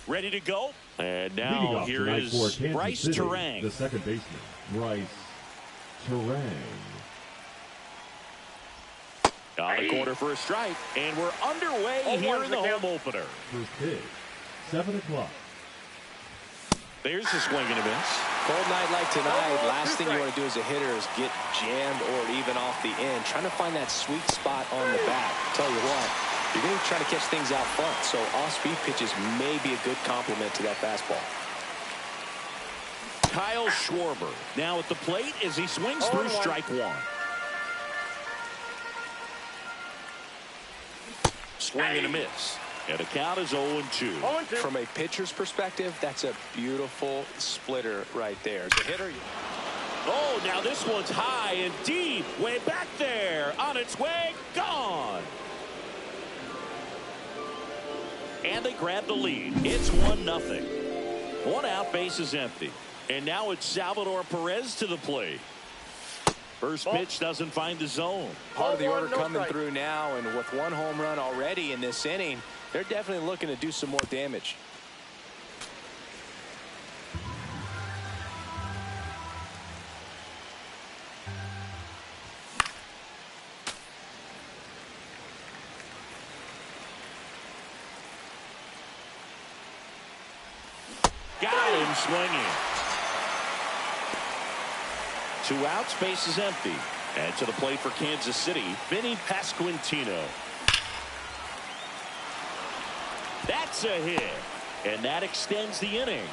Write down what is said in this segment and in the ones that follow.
Ready to go. And now here is Bryce Terang. The second baseman, Bryce Terang. On the corner for a strike. And we're underway here in the home opener. First pitch, 7 o'clock. There's the swing and a miss. Cold night like tonight, last thing you want to do as a hitter is get jammed or even off the end. Trying to find that sweet spot on the bat. Tell you what, you're going to try to catch things out front, so off-speed pitches may be a good complement to that fastball. Kyle Schwarber now at the plate as he swings through strike one. Swing and a miss. And the count is 0-2. From a pitcher's perspective, that's a beautiful splitter right there. As a hitter, oh, now this one's high and deep. Way back there. On its way. Gone. And they grab the lead. It's 1-0. One out, base is empty. And now it's Salvador Perez to the plate. First pitch doesn't find the zone. Part of the order coming through now, and with one home run already in this inning, they're definitely looking to do some more damage. Got him swinging. 2 outs, base is empty. And to the plate for Kansas City, Vinny Pasquantino. That's a hit. And that extends the inning.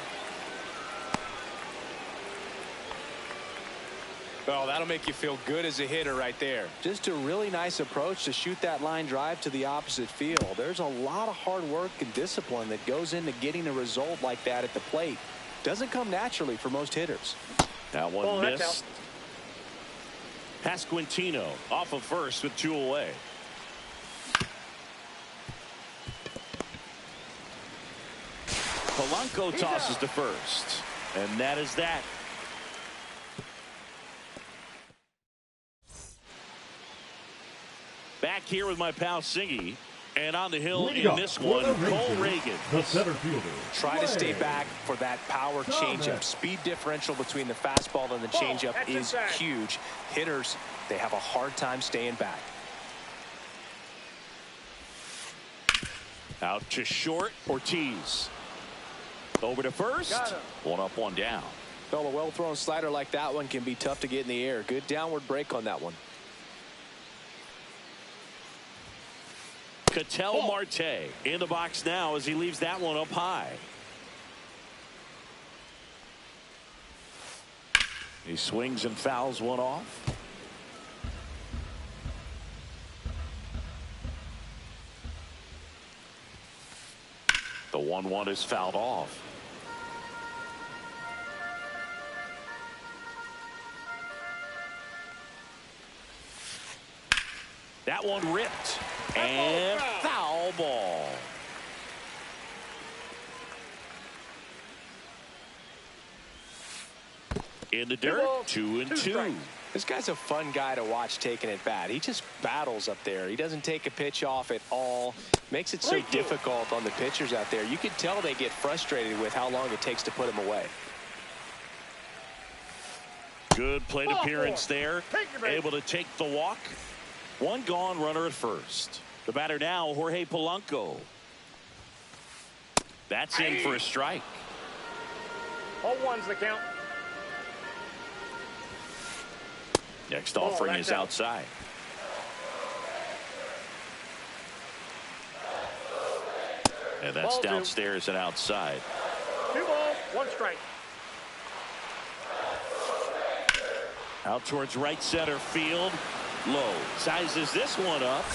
Oh, that'll make you feel good as a hitter right there. Just a really nice approach to shoot that line drive to the opposite field. There's a lot of hard work and discipline that goes into getting a result like that at the plate. Doesn't come naturally for most hitters. That one missed. Pasquantino off of first with 2 away. Polanco tosses to first. And that is that. Back here with my pal Singy. And on the hill in this one, Cole Reagan. The center fielder. Try to stay back for that power changeup. Speed differential between the fastball and the changeup is huge. Hitters, they have a hard time staying back. Out to short, Ortiz. Over to first. 1 up, 1 down. Well, a well-thrown slider like that one can be tough to get in the air. Good downward break on that one. Ketel Marte in the box now as he leaves that one up high. He swings and fouls one off. The 1-1 is fouled off. That one ripped. And foul ball. In the dirt, 2-2. This guy's a fun guy to watch taking at bat. He just battles up there. He doesn't take a pitch off at all. Makes it so difficult on the pitchers out there. You can tell they get frustrated with how long it takes to put him away. Good plate appearance there. Able to take the walk. 1 gone, runner at first. The batter now, Jorge Polanco. That's in for a strike. 0-1's the count. Next offering is outside. And that's downstairs and outside. 2 balls, 1 strike. Out towards right center field. Low sizes this one up.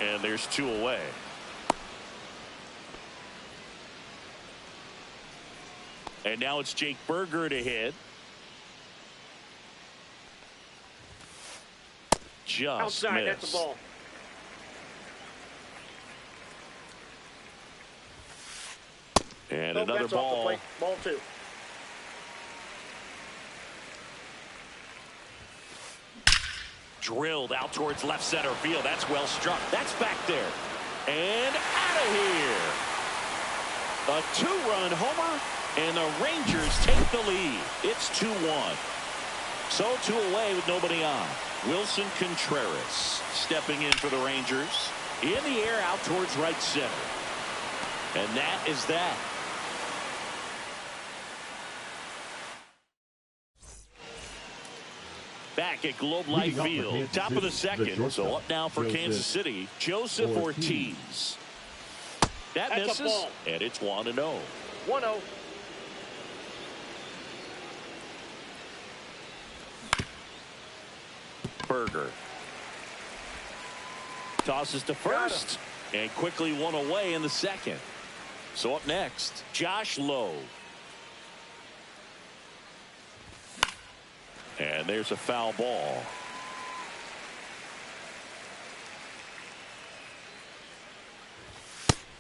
And there's 2 away. And now it's Jake Berger to hit. Just outside, missed. that's the ball. And another ball. Ball 2. Drilled out towards left center field. That's well struck. That's back there. And out of here. A 2-run homer. And the Rangers take the lead. It's 2-1. So 2 away with nobody on. Wilson Contreras stepping in for the Rangers. In the air out towards right center. And that is that. Back at Globe Life Field, top of the second. So up now for Kansas City, Joseph Ortiz. That misses, and it's 1-0. 1-0. Berger tosses to first, and quickly 1 away in the second. So up next, Josh Lowe. And there's a foul ball.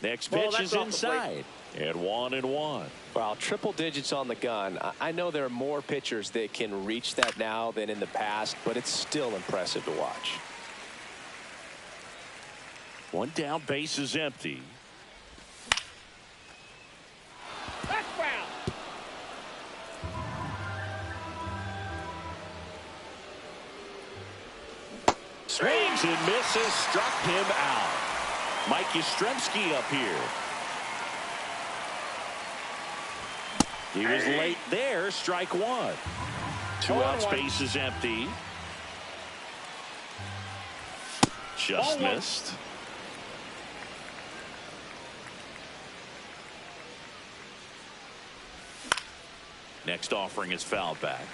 Next pitch is inside. And 1-1. Wow, triple digits on the gun. I know there are more pitchers that can reach that now than in the past, but it's still impressive to watch. 1 down, base is empty. That's foul. Swings and misses, struck him out. Mike Yastrzemski up here. He was late there, strike 1. 2 outs, base is empty. Just missed. Next offering is fouled back.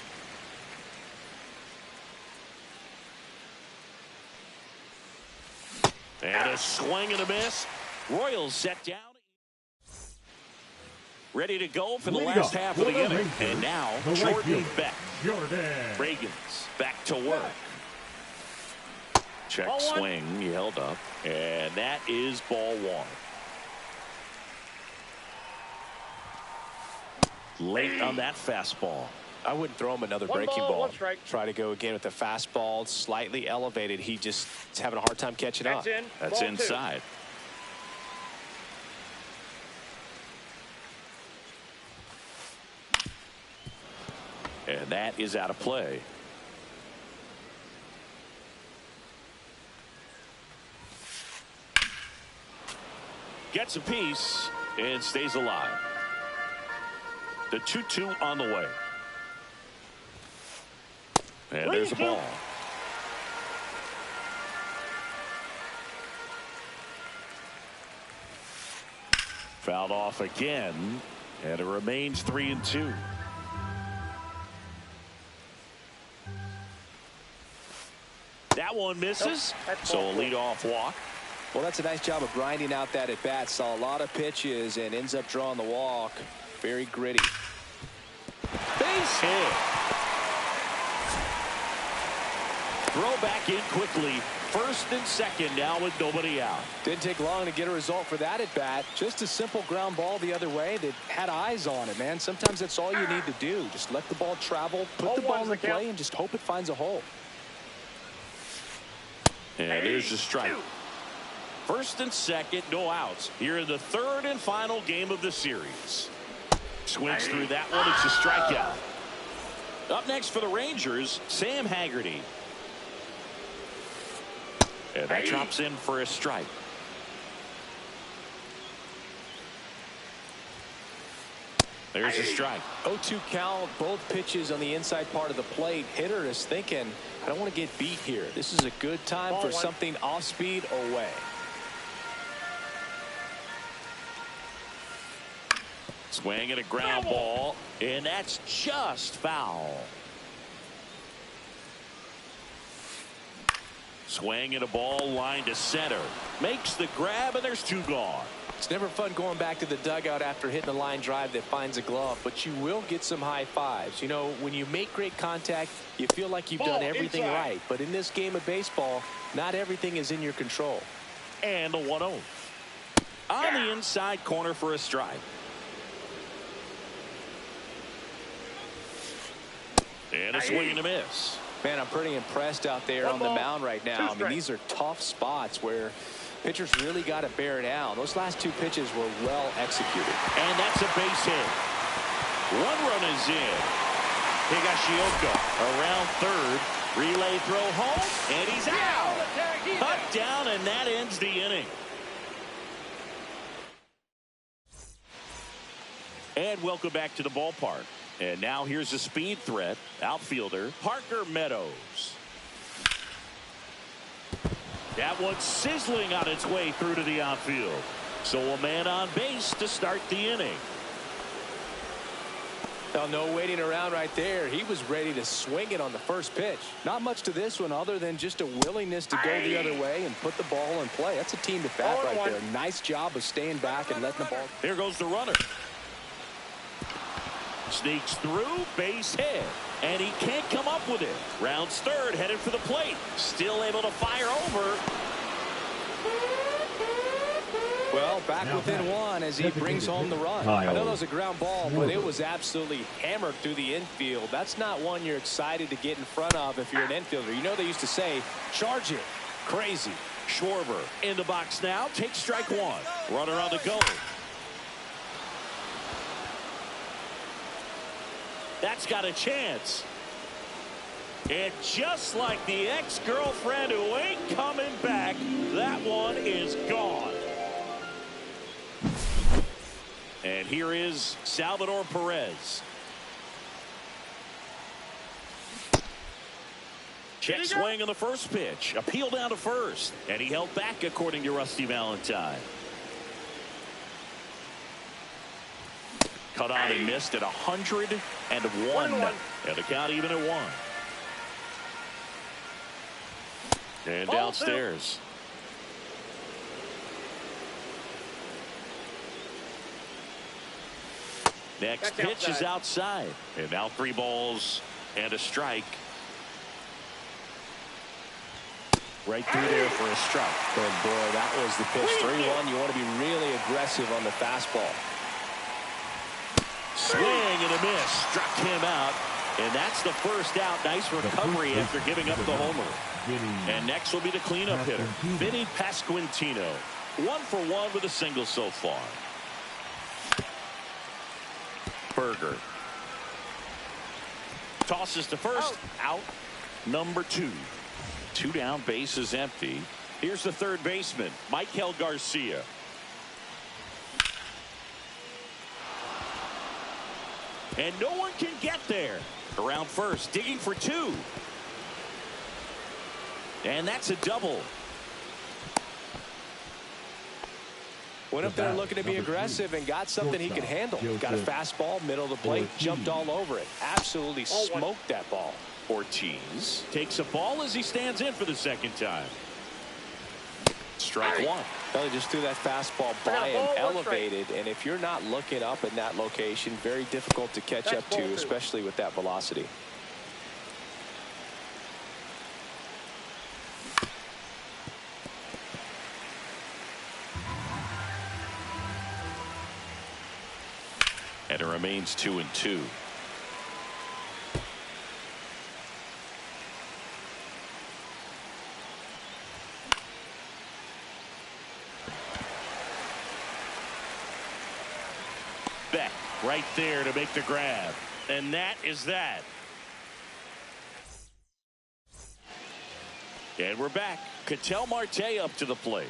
And a swing and a miss. Royals set down. Ready to go for the last half of the inning. And now, Jordan Beck. Reagan's back to work. Check swing. He held up. And that is ball one. Late on that fastball. I wouldn't throw him another breaking ball. Try to go again with the fastball, slightly elevated. He just is having a hard time catching up. That's inside. And that is out of play. Gets a piece and stays alive. The 2-2 on the way. And there's a ball. Fouled off again, and it remains 3-2. That one misses, so a leadoff walk. Well, that's a nice job of grinding out that at bat. Saw a lot of pitches and ends up drawing the walk. Very gritty. Base hit. Throw back in quickly. First and second now with nobody out. Didn't take long to get a result for that at bat. Just a simple ground ball the other way that had eyes on it, man. Sometimes that's all you need to do. Just let the ball travel, put the ball in play, and just hope it finds a hole. And there's a strike. First and second, no outs. Here in the third and final game of the series. Swings through that one. It's a strikeout. Up next for the Rangers, Sam Haggerty. And that drops in for a strike. There's a strike. 0-2 count, both pitches on the inside part of the plate. Hitter is thinking, I don't want to get beat here. This is a good time for something off speed away. Swing and a ground ball, and that's just foul. Swing and a ball line to center. Makes the grab, and there's two gone. It's never fun going back to the dugout after hitting a line drive that finds a glove, but you will get some high fives. You know, when you make great contact, you feel like you've done everything right. But in this game of baseball, not everything is in your control. And the 1-0. On the inside corner for a strike. And a swing and a miss. Man, I'm pretty impressed out there on the mound right now. I mean, these are tough spots where pitchers really got to bear down. Those last two pitches were well executed. And that's a base hit. One run is in. Higashioka around third. Relay throw home, and he's out. Cut down, and that ends the inning. And welcome back to the ballpark. And now here's a speed threat, outfielder Parker Meadows. That one's sizzling on its way through to the outfield. So a man on base to start the inning. Well, no waiting around right there. He was ready to swing it on the first pitch. Not much to this one other than just a willingness to go the other way and put the ball in play. That's a team to bat right there. Nice job of staying back and letting the ball. Here goes the runner. Sneaks through, base hit, and he can't come up with it. Rounds third, headed for the plate. Still able to fire over. Well, back within one as he brings home the run. I know that was a ground ball, but it was absolutely hammered through the infield. That's not one you're excited to get in front of if you're an infielder. You know they used to say, charge it. Crazy. Schwarber in the box now. Takes strike one. Runner on the go. That's got a chance. And just like the ex-girlfriend who ain't coming back, that one is gone. And here is Salvador Perez. Check swing on the first pitch. Appeal down to first. And he held back according to Rusty Valentine. Cut on and missed at 101. And the count even at 1. And downstairs. Next That's pitch is outside. And now 3 balls and a strike. Right through there for a strike. And boy, that was the pitch. 3-1. You want to be really aggressive on the fastball. Swing and a miss. Struck him out. And that's the first out. Nice recovery after giving up the homer. And next will be the cleanup hitter, Vinny Pasquantino. 1 for 1 with a single so far. Berger tosses to first. Out number 2. 2 down, base is empty. Here's the third baseman, Michael Garcia. And no one can get there. Around first, digging for 2. And that's a double. Went up there looking to be aggressive and got something he could handle. Got a fastball, middle of the plate, jumped all over it. Absolutely smoked that ball. Ortiz takes a ball as he stands in for the second time. Strike 1. Well, he just threw that fastball by him, elevated, and if you're not looking up in that location, very difficult to catch up to, especially with that velocity. And it remains 2-2. Beck right there to make the grab. And that is that. And we're back. Ketel Marte up to the plate.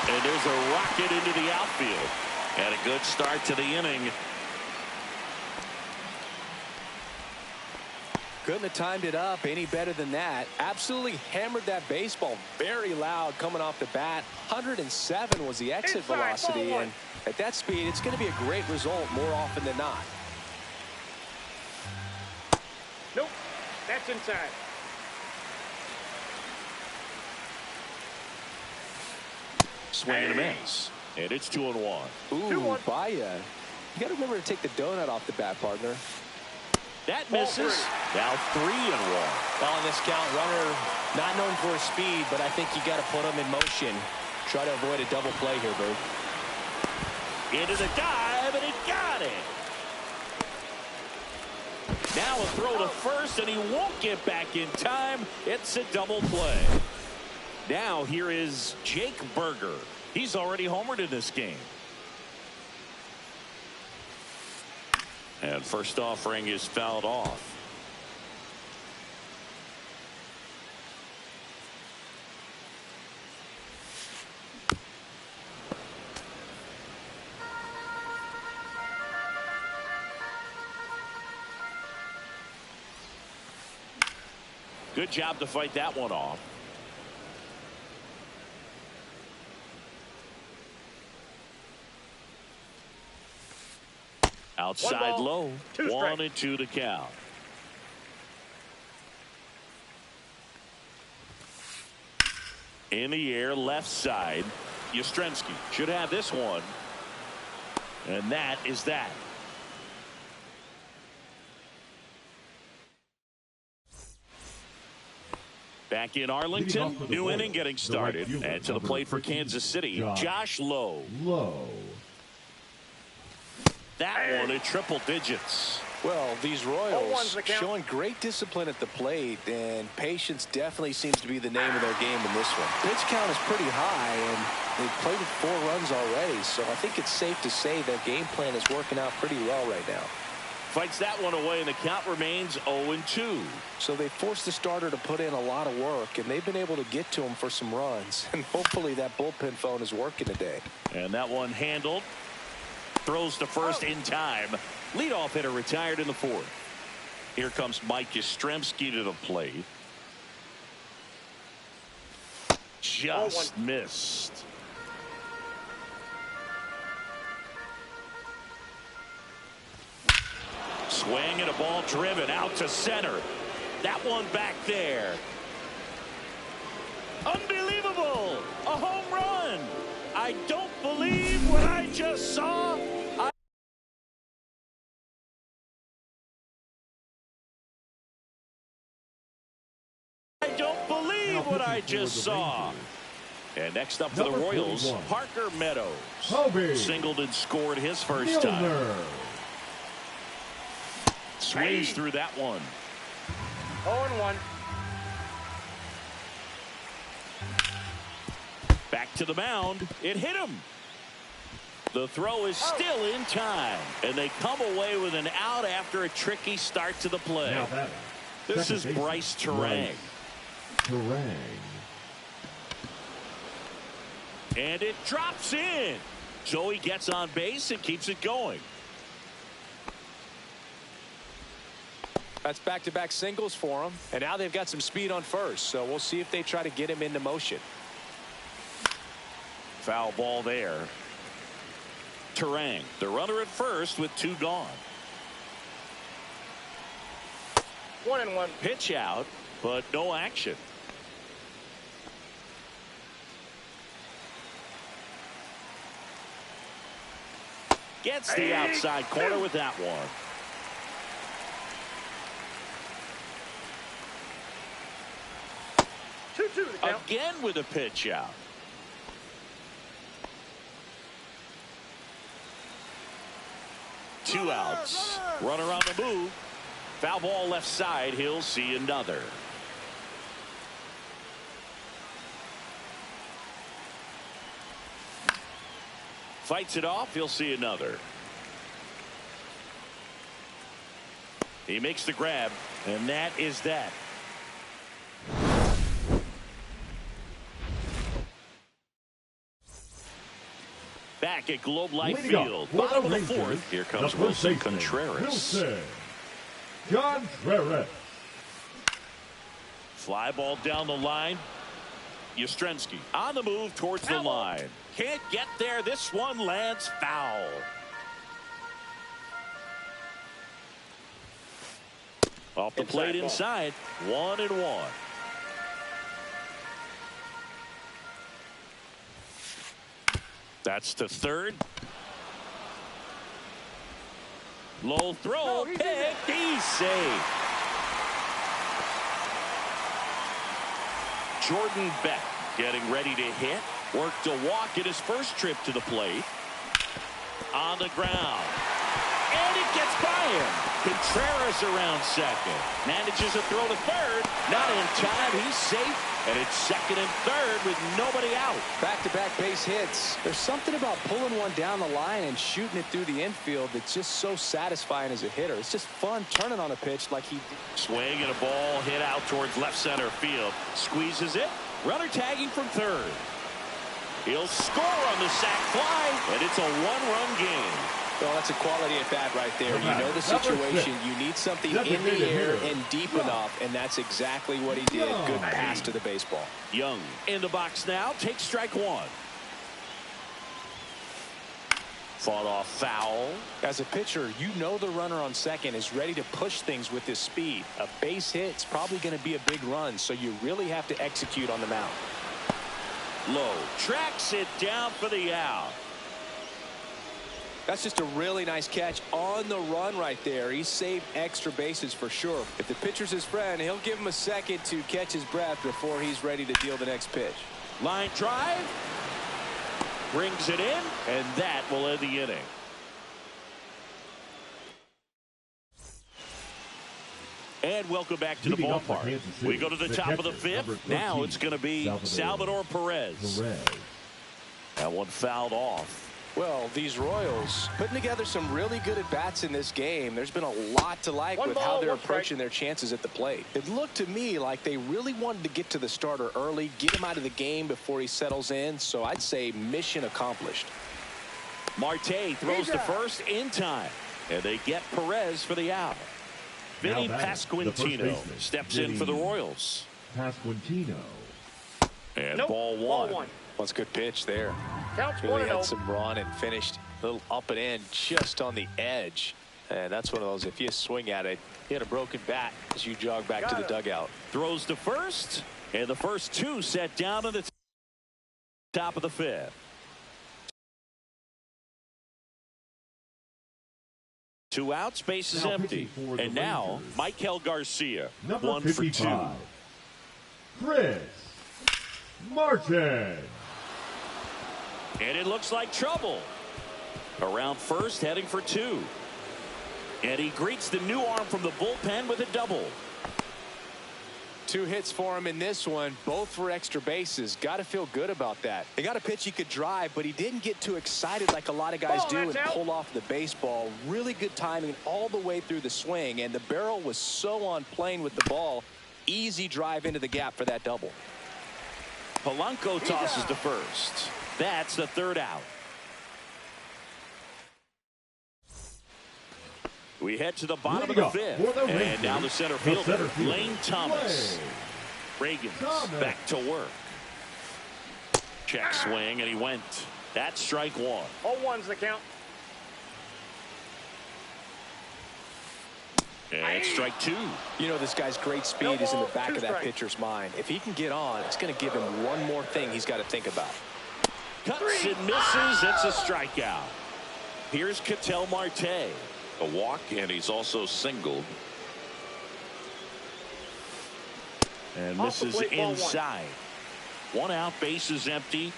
And there's a rocket into the outfield. And a good start to the inning. Couldn't have timed it up any better than that. Absolutely hammered that baseball very loud coming off the bat. 107 was the exit velocity, and at that speed it's going to be a great result more often than not. Nope, that's inside. Swing and a miss. And it's 2-1. Ooh, Baya. You got to remember to take the donut off the bat, partner. That misses. Now 3-1. Well, in this count, runner not known for his speed, but I think you got to put him in motion. Try to avoid a double play here, Bird. Into the dive, and he got it. Now a throw to first, and he won't get back in time. It's a double play. Now here is Jake Berger. He's already homered in this game. And first offering is fouled off. Good job to fight that one off. Outside low. 1-2 to count. In the air, left side. Yastrzemski should have this one. And that is that. Back in Arlington, new inning getting started. And to the plate for Kansas City, Josh Lowe. That one in triple digits. Well, these Royals showing great discipline at the plate, and patience definitely seems to be the name of their game in this one. Pitch count is pretty high, and they've played with 4 runs already, so I think it's safe to say their game plan is working out pretty well right now. Fights that one away, and the count remains 0-2. So they forced the starter to put in a lot of work, and they've been able to get to him for some runs, and hopefully that bullpen phone is working today. And that one handled. Throws to first in time. Leadoff hitter retired in the 4th. Here comes Mike Yastrzemski to the plate. Just missed. Swing and a ball driven out to center. That one back there. Unbelievable. A home I don't believe what I just saw. I don't believe what I just saw. And next up for the Royals, Parker Meadows. Singled and scored his first time. Swings through that one. 0-1. Back to the mound. It hit him. The throw is still in time. And they come away with an out after a tricky start to the play. This is Bryce Terang. And it drops in. So he gets on base and keeps it going. That's back-to-back singles for him. And now they've got some speed on first. So we'll see if they try to get him into motion. Foul ball there. Terang, the runner at first with 2 gone. 1-1. Pitch out, but no action. Gets the outside corner with that one. Again with a pitch out. Two outs. Runner on the move. Foul ball left side. He'll see another. Fights it off. He'll see another. He makes the grab, and that is that. Back at Globe Life Field, bottom of the fourth. Here comes Wilson Contreras. Fly ball down the line. Yastrzemski on the move towards the line. Can't get there. This one lands foul. Off the plate inside. 1-1. That's to third. Low throw. Pick. He's safe. Jordan Beck getting ready to hit. Worked a walk in his first trip to the plate. On the ground. And it gets by him. Contreras around second. Manages a throw to third. Not in time. He's safe. And it's second and third with nobody out. Back-to-back base hits. There's something about pulling one down the line and shooting it through the infield that's just so satisfying as a hitter. It's just fun turning on a pitch like he did. Swing and a ball hit out towards left center field. Squeezes it. Runner tagging from third. He'll score on the sac fly, and it's a one-run game. Well, that's a quality at bat right there. You know the situation. You need something in the air and deep enough, and that's exactly what he did. Good pass to the baseball. Young in the box now. Takes strike one. Fought off foul. As a pitcher, you know the runner on second is ready to push things with his speed. A base hit's probably going to be a big run, so you really have to execute on the mound. Low tracks it down for the out. That's just a really nice catch on the run right there. He saved extra bases for sure. If the pitcher's his friend, he'll give him a second to catch his breath before he's ready to deal the next pitch. Line drive. Brings it in, and that will end the inning. And welcome back to the ballpark. We go to the top of the fifth. Now it's going to be Salvador Perez. That one fouled off. Well, these Royals putting together some really good at-bats in this game. There's been a lot to like with how they're approaching their chances at the plate. It looked to me like they really wanted to get to the starter early, get him out of the game before he settles in. So I'd say mission accomplished. Marte throws to first in time, and they get Perez for the out. Vinny Pasquantino steps in for the Royals. Pasquantino. And ball one. That's a good pitch there. Counts Really had some run and finished a little up and in just on the edge. And that's one of those, if you swing at it, you had a broken bat as you jog back to the dugout. Throws to first, and the first two set down to the top of the fifth. 2 outs, base is empty. And now, Michael Garcia, Number 1 for 2. 55, Chris Martin. And it looks like trouble. Around first, heading for 2. And he greets the new arm from the bullpen with a double. 2 hits for him in this one, both for extra bases. Got to feel good about that. He got a pitch he could drive, but he didn't get too excited like a lot of guys do and pull off the baseball. Really good timing all the way through the swing, and the barrel was so on plane with the ball. Easy drive into the gap for that double. Polanco tosses to first. That's the 3rd out. We head to the bottom of the 5th. And now the center fielder, Lane Thomas. Reagan's back to work. Check swing, and he went. That's strike 1. 0-1's the count. And strike 2. You know, this guy's great speed is in the back of that pitcher's mind. If he can get on, it's going to give him one more thing he's got to think about. Cuts and misses. It's a strikeout. Here's Ketel Marte. A walk, and he's also singled. And misses inside. 1 out, base is empty.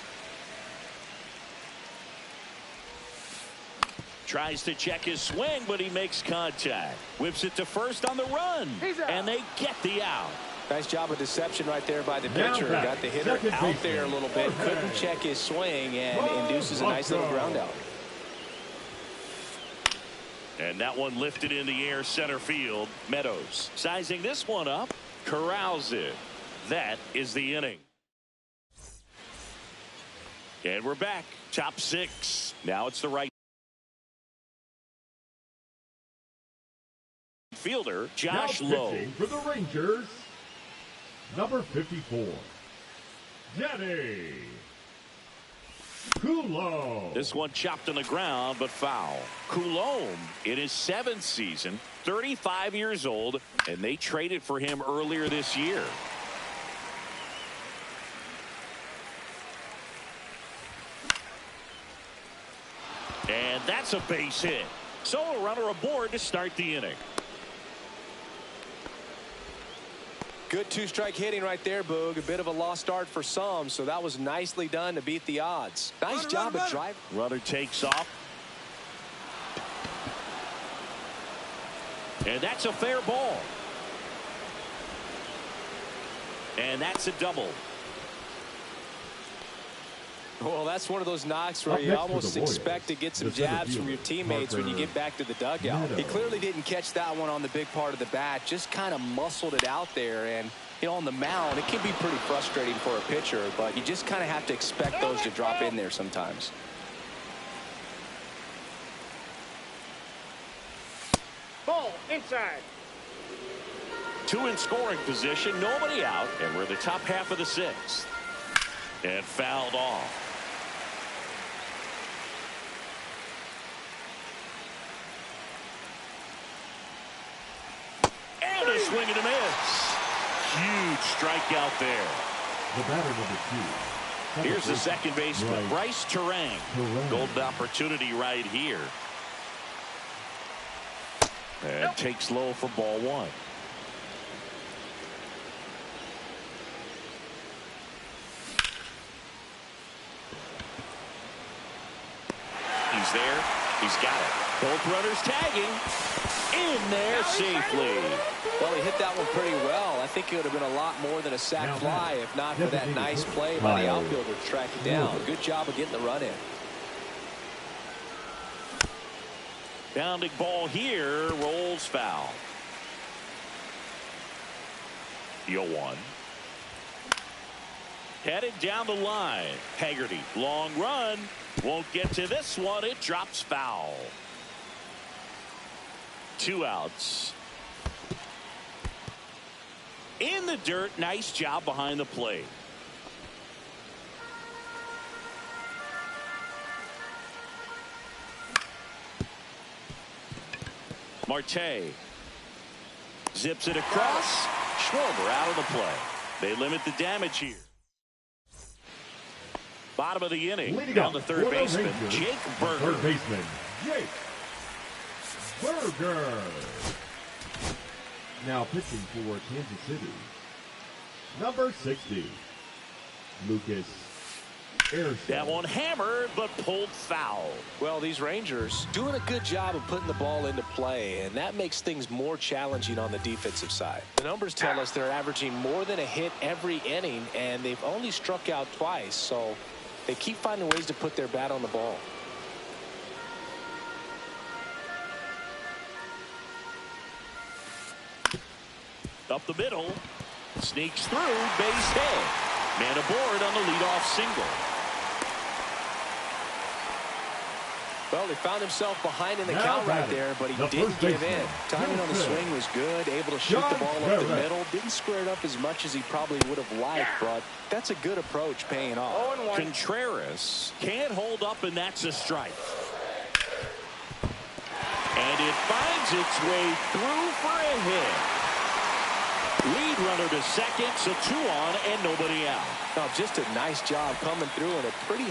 Tries to check his swing, but he makes contact. Whips it to first on the run. And they get the out. Nice job of deception right there by the pitcher. Got the hitter out there a little bit. Couldn't check his swing and induces a nice little ground out. And that one lifted in the air center field. Meadows sizing this one up. Corrals it. That is the inning. And we're back. Top 6. Now it's the right fielder, Josh Lowe. For the Rangers, number 54, Danny Coulomb. This one chopped on the ground, but foul. Coulomb in his 7th season, 35 years old, and they traded for him earlier this year. And that's a base hit. So a runner aboard to start the inning. Good 2-strike hitting right there, Boog. A bit of a lost start for some, so that was nicely done to beat the odds. Nice job of driving. Runner takes off. And that's a fair ball. And that's a double. Well, that's one of those knocks where you almost expect to get some jabs from your teammates when you get back to the dugout. He clearly didn't catch that one on the big part of the bat, just kind of muscled it out there. And, you know, on the mound, it can be pretty frustrating for a pitcher, but you just kind of have to expect those to drop in there sometimes. Ball inside. 2 in scoring position, nobody out, and we're in the top half of the 6th. And fouled off. And a swing and a miss. Huge strikeout there. The batter, number 2. Here's the second baseman, Bryce Terang. Golden opportunity right here. And takes low for ball 1. He's there. He's got it. Both runners tagging. In there safely. Well, he hit that one pretty well. I think it would have been a lot more than a sac fly if not for that nice play by the outfielder to track it down. Good job of getting the run in. Bounding ball here. Rolls foul. 0-1. Headed down the line. Haggerty. Long run. Won't get to this one. It drops foul. 2 outs. In the dirt. Nice job behind the plate. Marte zips it across. Schwarber out of the play. They limit the damage here. Bottom of the inning. Down the third baseman, Jake Burger. Third baseman, Jake Burger. Now pitching for Kansas City, number 60, Lucas Ayerson. That one hammered, but pulled foul. Well, these Rangers doing a good job of putting the ball into play, and that makes things more challenging on the defensive side. The numbers tell us they're averaging more than a hit every inning, and they've only struck out twice, so they keep finding ways to put their bat on the ball. Up the middle, sneaks through, base hit. Man aboard on the leadoff single. Well, he found himself behind in the Now count right batting, there, but he the didn't first give in. baseman, Timing on the John swing was good, able to shoot the John ball up the Barrett. middle. Didn't square it up as much as he probably would have liked, but that's a good approach paying off. 0-1. Contreras can't hold up, and that's a strike. And it finds its way through for a hit. Lead runner to second, so 2 on and nobody out. Oh, just a nice job coming through in a pretty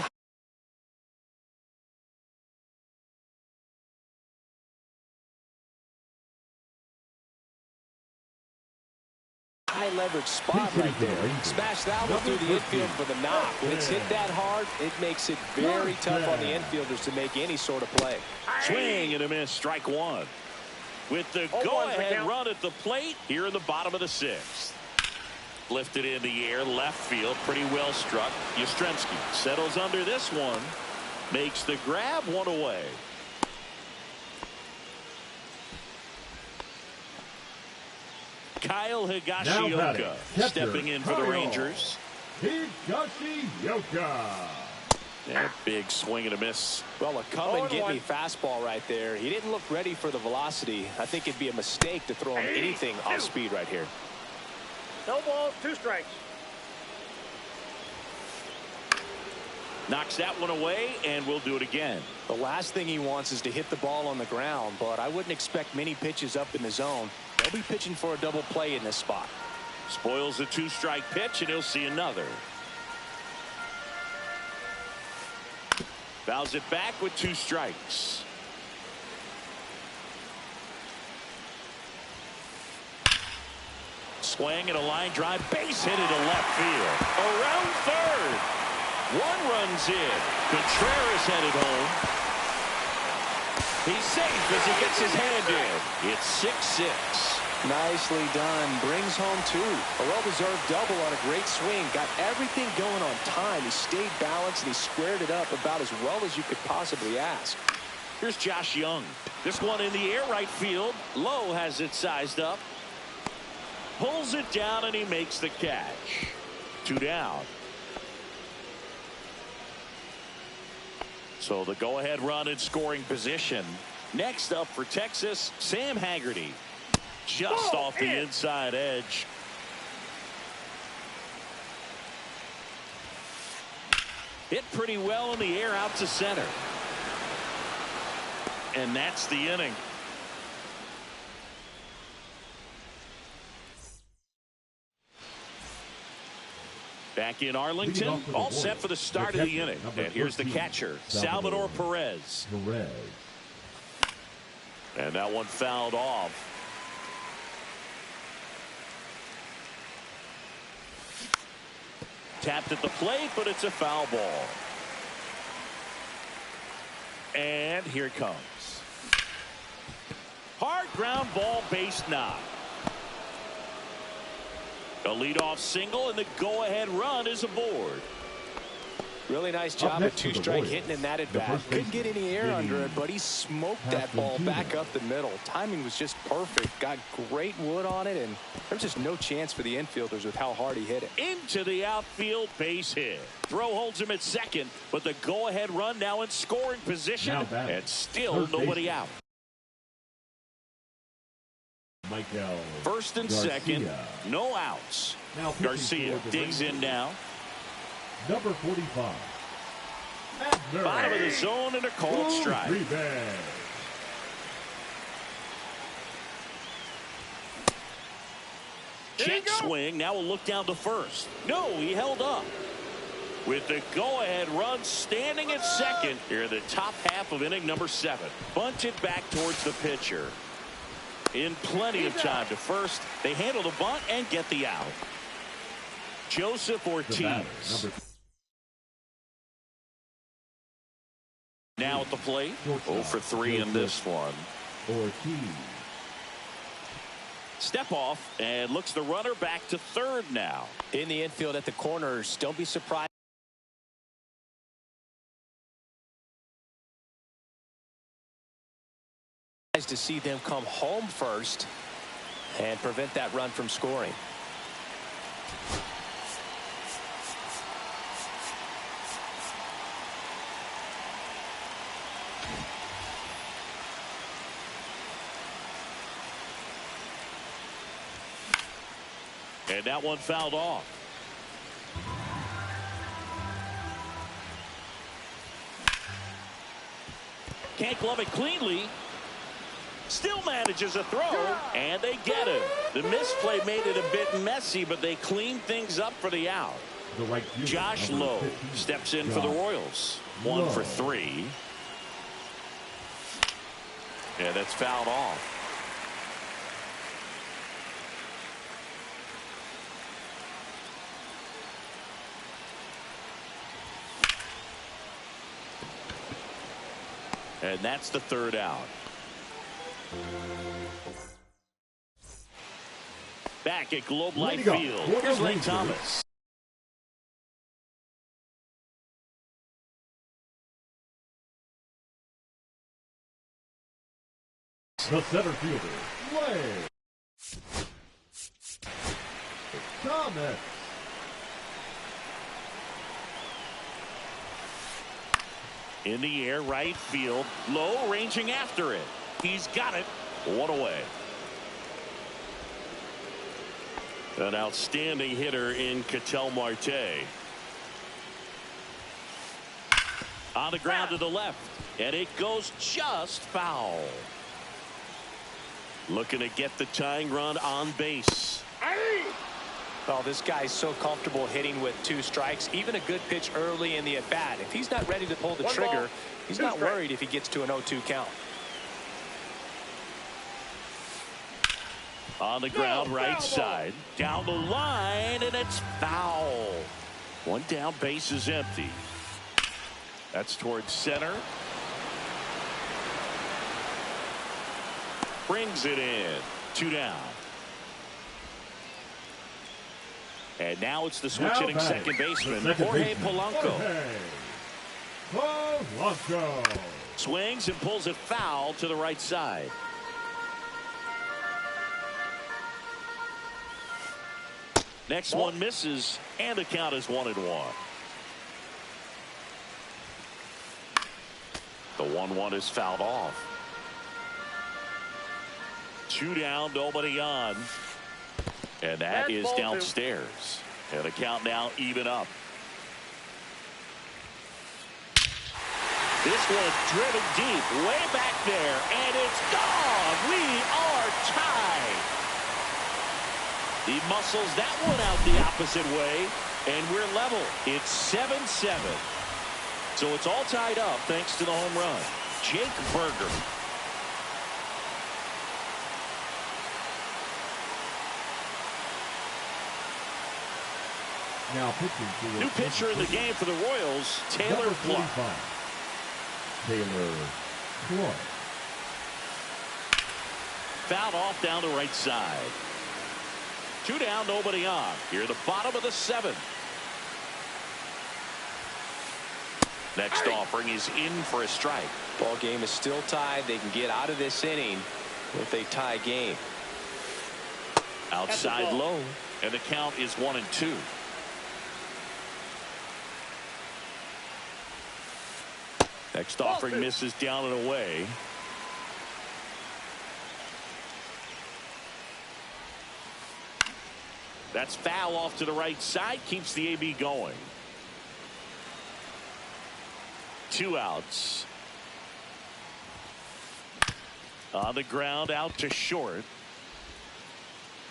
high leverage spot right there. Smash that one through the infield for the knock. When it's hit that hard, it makes it very tough on the infielders to make any sort of play. Swing and a miss, strike 1. With the 0-1's the go-ahead count. run at the plate here in the bottom of the 6th. Lifted in the air, left field, pretty well struck. Yastrzemski settles under this one, makes the grab, 1 away. Kyle Higashioka stepping in for the Rangers. Higashioka. That big swing and a miss. Well, a come and get me fastball right there. He didn't look ready for the velocity. I think it'd be a mistake to throw him anything off speed right here. No balls, 2 strikes. Knocks that one away, and we'll do it again. The last thing he wants is to hit the ball on the ground, but I wouldn't expect many pitches up in the zone. They'll be pitching for a double play in this spot. Spoils a 2-strike pitch, and he'll see another. Fouls it back with 2 strikes. Swing and a line drive, base hit into left field. Around third. 1 runs in. Contreras headed home. He's safe as he gets his hand in. It's 6-6. Nicely done. Brings home 2. A well-deserved double on a great swing. Got everything going on time. He stayed balanced and he squared it up about as well as you could possibly ask. Here's Josh Young. This one in the air right field. Lowe has it sized up. Pulls it down and he makes the catch. 2 down. So the go-ahead run in scoring position. Next up for Texas, Sam Haggerty. Just off the inside edge. Hit pretty well in the air out to center. And that's the inning. Back in Arlington, all set for the start of the inning. And here's the catcher, Salvador Perez. And that one fouled off. Tapped at the plate, but it's a foul ball. And here it comes. Hard ground ball, base knock. A leadoff single, and the go-ahead run is aboard. Really nice job of 2-strike hitting in that at bat. Couldn't get any air under it, but he smoked that ball back up the middle. Timing was just perfect. Got great wood on it, and there's just no chance for the infielders with how hard he hit it. Into the outfield, base hit. Throw holds him at second, but the go-ahead run now in scoring position, and still nobody out. First and second, no outs. Garcia digs in now. Number 45. Bottom of the zone and a called strike. Check swing. Now we'll look down to first. No, he held up. with the go-ahead run standing at second here in the top half of inning number 7. Bunt it back towards the pitcher. In plenty of time to first. They handle the bunt and get the out. Joseph Ortiz. Now at the plate. 0 for 3 in this one. Ortiz. Step off and looks the runner back to third now. In the infield at the corners, don't be surprised to see them come home first and prevent that run from scoring. And that one fouled off. Can't glove it cleanly. Still manages a throw, and they get it. The misplay made it a bit messy, but they cleaned things up for the out. Josh Lowe steps in for the Royals. 1 for 3. And that's fouled off. And that's the third out. Back at Globe Life Field. Here's Lane Thomas. The center fielder, Lane Thomas. In the air, right field. Low, ranging after it. He's got it. 1 away. An outstanding hitter in Ketel Marte. On the ground to the left. And it goes just foul. Looking to get the tying run on base. Oh, this guy's so comfortable hitting with 2 strikes. Even a good pitch early in the at-bat. If he's not ready to pull the trigger, he's not worried if he gets to an 0-2 count. On the ground, right side. Down the line, and it's foul. 1 down, base is empty. That's towards center. Brings it in. 2 down. And now it's the switch hitting second baseman, Jorge Polanco. Swings and pulls it foul to the right side. Next one misses, and the count is 1-1. The 1-1 is fouled off. 2 down, nobody on. And that is downstairs. And the count now even up. This one driven deep, way back there, and it's gone. We are tied. He muscles that one out the opposite way, and we're level. It's 7-7. So it's all tied up thanks to the home run. Jake Berger. Now pitching for new pitcher in the game for the Royals, Taylor Clark. Taylor Clark. Fouled off down the right side. 2 down, nobody on. Here, the bottom of the 7th. Next offering is in for a strike. Ball game is still tied. They can get out of this inning with a tie game. Outside low, and the count is 1-2. Next offering misses down and away. That's foul off to the right side. Keeps the AB going. 2 outs. On the ground, out to short.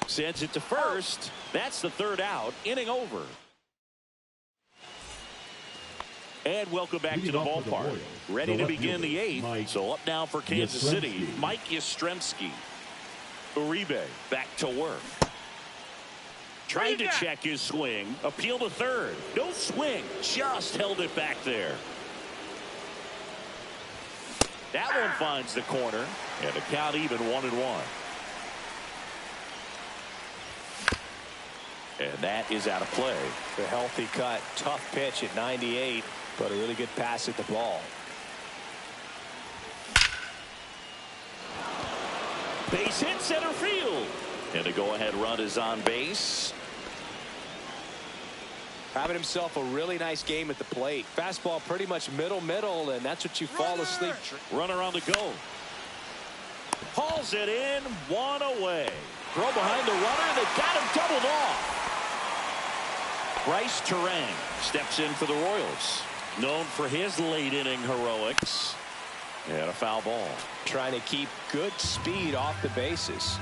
Sends it to first. That's the 3rd out. Inning over. And welcome back to Leading the off for the ballpark. Royals, Ready the to left begin the fielder, 8th. Mike So up now for Kansas City, Yastrzemski. Mike Yastrzemski. Uribe back to work. Trying to check his swing. Appeal to third. No swing. Just held it back there. That one finds the corner. And the count even 1-1. And that is out of play. The healthy cut. Tough pitch at 98, but a really good pass at the ball. Base hit center field. And the go-ahead run is on base. Having himself a really nice game at the plate. Fastball pretty much middle, and that's what you fall asleep. Runner on the go. Hauls it in, one away. Throw behind the runner. They got him doubled off. Bryce Terang steps in for the Royals. Known for his late inning heroics. And a foul ball. Trying to keep good speed off the bases.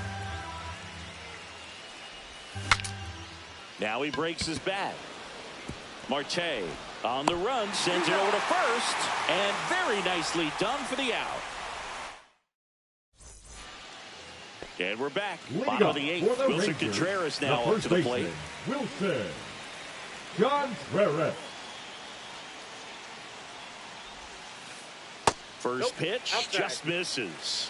Now he breaks his bat. Marte on the run, sends it over to first, and very nicely done for the out. And we're back. Bottom of the 8th. Wilson Contreras now up to the plate. Wilson Contreras. First pitch just misses.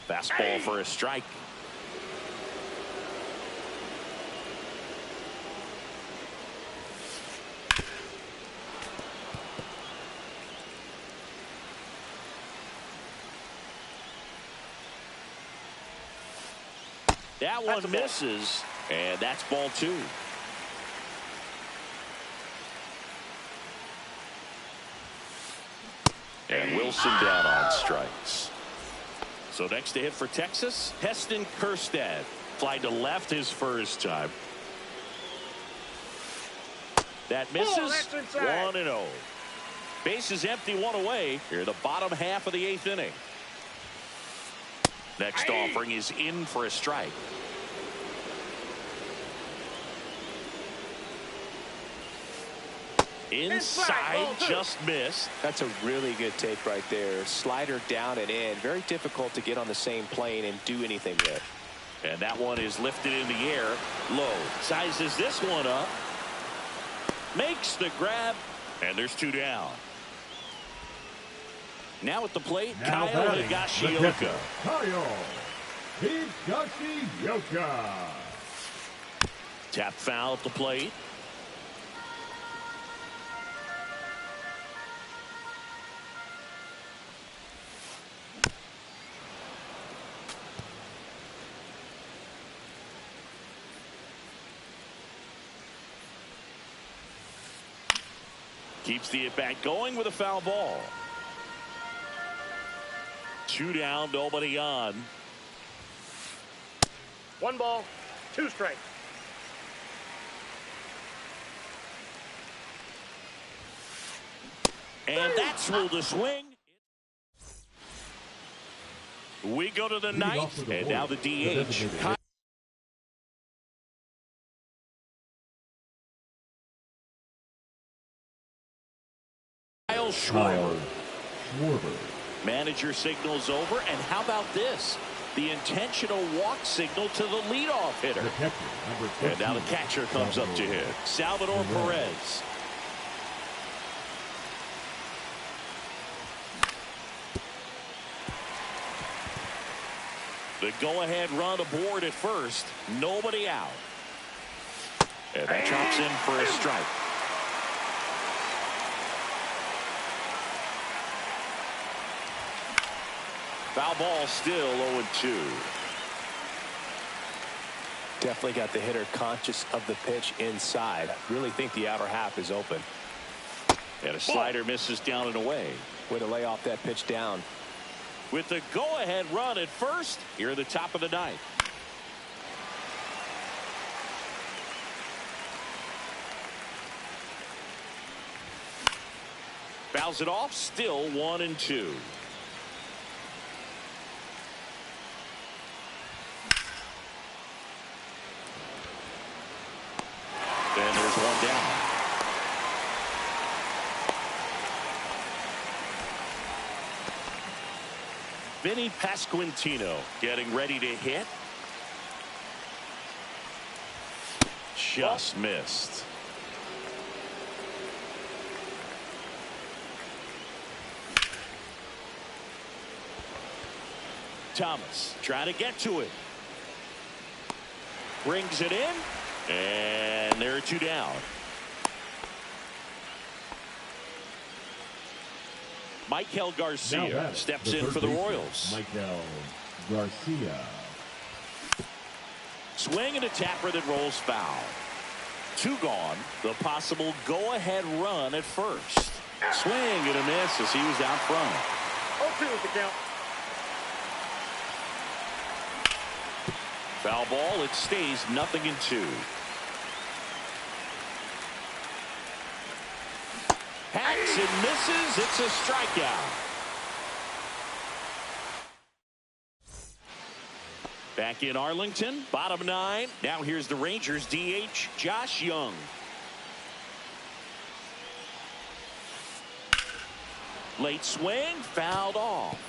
Fastball for a strike. That one misses, and that's ball 2. And Wilson down on strikes. So next to hit for Texas, Heston Kjerstad. Fly to left his first time. That misses. 1-0. Base is empty, one away. Here the bottom half of the 8th inning. Next offering is in for a strike. Inside, just missed. That's a really good take right there. Slider down and in. Very difficult to get on the same plane and do anything with. And that one is lifted in the air. Low. Sizes this one up. Makes the grab. And there's 2 down. Now at the plate, Now Kyle batting, Higashioka. Kyle Higashioka. Tap foul at the plate. Keeps the at-bat going with a foul ball. 2 down, nobody on. 1 ball, 2 strikes. And that's ruled a swing. We go to the 9th, and now the DH. Kyle Schwarber. Manager signals over, and how about this? The intentional walk signal to the leadoff hitter. And now the catcher comes up to hit. Salvador Perez. The go-ahead run aboard at first. Nobody out. And that chops in for a strike. Foul ball, still 0-2. Definitely got the hitter conscious of the pitch inside. Really think the outer half is open. And a slider misses down and away. Way to lay off that pitch down. With the go-ahead run at first, here at the top of the 9th. Fouls it off, still 1-2. with one down. Vinny Pasquantino getting ready to hit. Just missed. Thomas trying to get to it. Brings it in. And there are two down. Michael Garcia steps in for the Royals. Michael Garcia. Swing and a tapper that rolls foul. Two gone. The possible go-ahead run at first. Swing and a miss as he was out front. 0-2 is the count. Foul ball. It stays 0-2. Hacks and misses. It's a strikeout. Back in Arlington, bottom 9. Now here's the Rangers DH, Josh Young. Late swing, fouled off.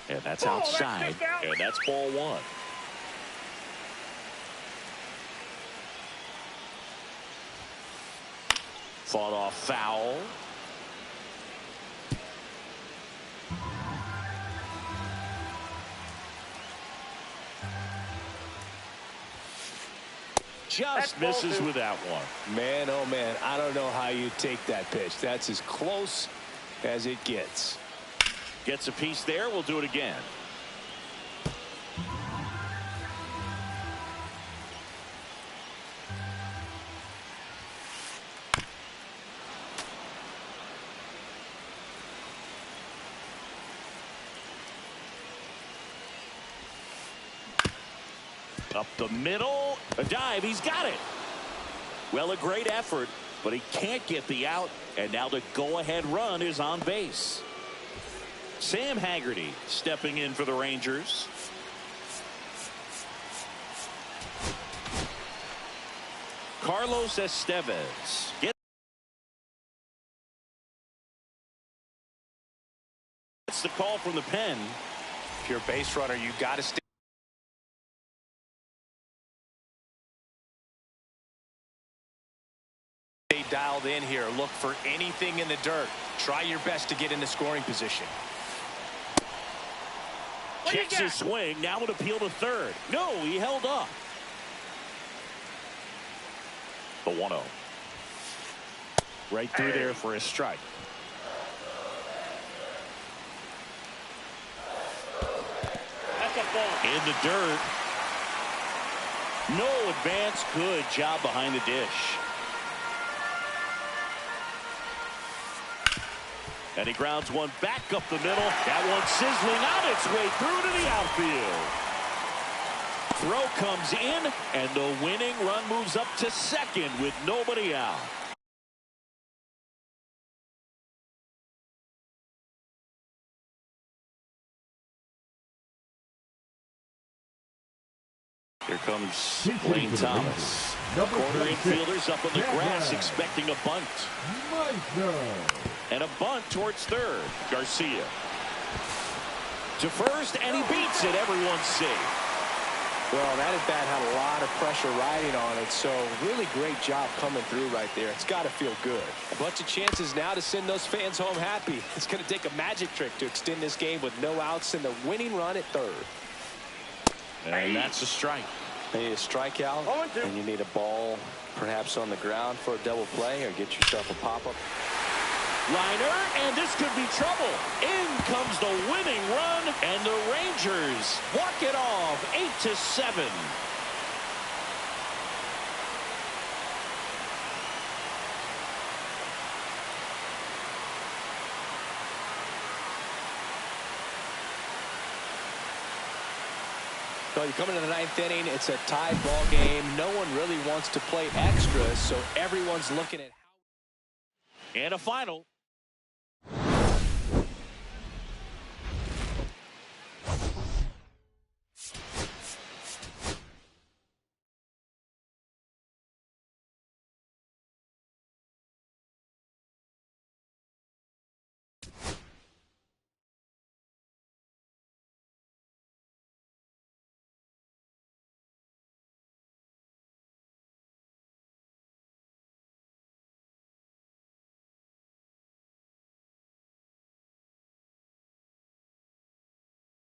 And that's outside, and that's ball 1. Fought off foul. Just misses with that one. Man, oh man, I don't know how you take that pitch. That's as close as it gets. Gets a piece there. We'll do it again. Up the middle, a dive, he's got it. Well, a great effort, but he can't get the out, and now the go-ahead run is on base. Sam Haggerty stepping in for the Rangers. Carlos Estevez gets the call from the pen. If you're a base runner, you got to stay dialed in here. Look for anything in the dirt. Try your best to get into scoring position. Checks his swing. Now an appeal to third. No, he held up. The 1-0. Right through there for a strike. That's a ball. In the dirt. No advance. Good job behind the dish. And he grounds one back up the middle. That one sizzling on its way through to the outfield. Throw comes in, and the winning run moves up to second with nobody out. Here comes Lane Thomas. Corner infielders up on the grass expecting a bunt. And a bunt towards third. Garcia to first, and he beats it. Everyone's safe. Well, that at bat had a lot of pressure riding on it, so really great job coming through right there. It's got to feel good. A bunch of chances now to send those fans home happy. It's going to take a magic trick to extend this game with no outs and the winning run at third. And that's a strike. You need a strikeout, and you need a ball perhaps on the ground for a double play, or get yourself a pop-up. Liner, and this could be trouble. In comes the winning run, and the Rangers walk it off 8-7. So you come into the 9th inning, it's a tied ball game. No one really wants to play extra, so everyone's looking at how. And a final.